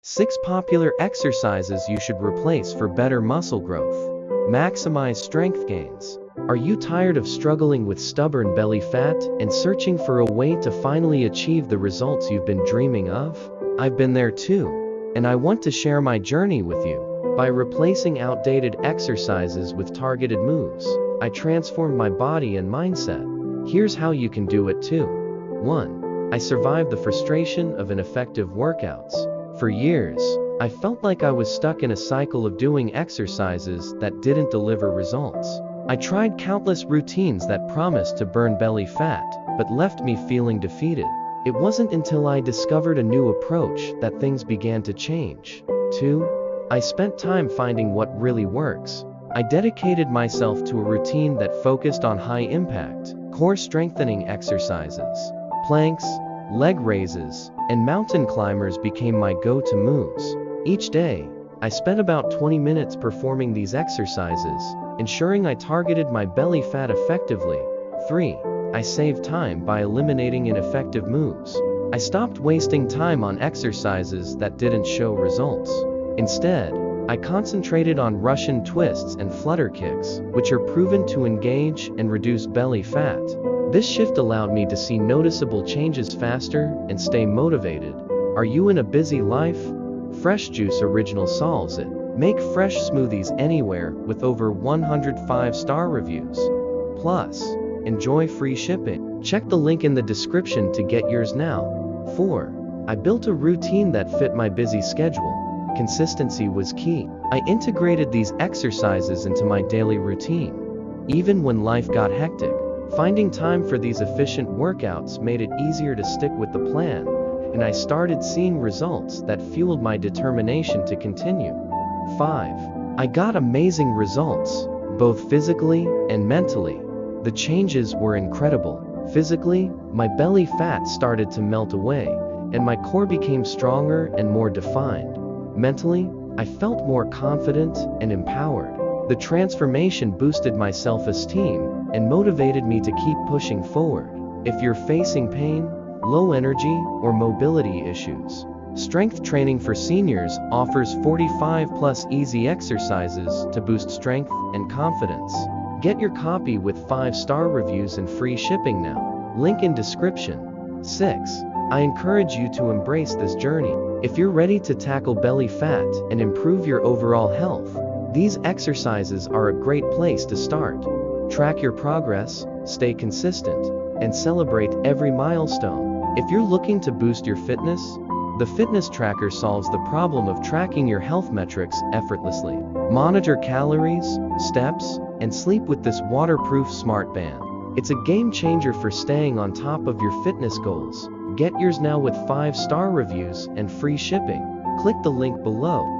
6 popular exercises you should replace for better muscle growth. Maximize strength gains. Are you tired of struggling with stubborn belly fat and searching for a way to finally achieve the results you've been dreaming of? I've been there too, and I want to share my journey with you. By replacing outdated exercises with targeted moves, I transformed my body and mindset. Here's how you can do it too. 1. I survived the frustration of ineffective workouts. For years, I felt like I was stuck in a cycle of doing exercises that didn't deliver results. I tried countless routines that promised to burn belly fat, but left me feeling defeated. It wasn't until I discovered a new approach that things began to change. 2. I spent time finding what really works. I dedicated myself to a routine that focused on high-impact, core-strengthening exercises. Planks, leg raises, and mountain climbers became my go-to moves. Each day, I spent about 20 minutes performing these exercises, ensuring I targeted my belly fat effectively. 3. I saved time by eliminating ineffective moves. I stopped wasting time on exercises that didn't show results. Instead, I concentrated on Russian twists and flutter kicks, which are proven to engage and reduce belly fat. This shift allowed me to see noticeable changes faster and stay motivated. Are you in a busy life? Fresh Juice Original solves it. Make fresh smoothies anywhere with over 100 5-star reviews. Plus, enjoy free shipping. Check the link in the description to get yours now. 4. I built a routine that fit my busy schedule. Consistency was key. I integrated these exercises into my daily routine. Even when life got hectic, finding time for these efficient workouts made it easier to stick with the plan, and I started seeing results that fueled my determination to continue. 5. I got amazing results, both physically and mentally. The changes were incredible. Physically, my belly fat started to melt away, and my core became stronger and more defined. Mentally, I felt more confident and empowered. The transformation boosted my self-esteem and motivated me to keep pushing forward. If you're facing pain, low energy, or mobility issues, Strength Training for Seniors offers 45+ easy exercises to boost strength and confidence. Get your copy with 5-star reviews and free shipping now. Link in description. 6. I encourage you to embrace this journey. If you're ready to tackle belly fat and improve your overall health, these exercises are a great place to start. Track your progress, stay consistent, and celebrate every milestone. If you're looking to boost your fitness, the Fitness Tracker solves the problem of tracking your health metrics effortlessly. Monitor calories, steps, and sleep with this waterproof smart band. It's a game changer for staying on top of your fitness goals. Get yours now with 5-star reviews and free shipping. Click the link below.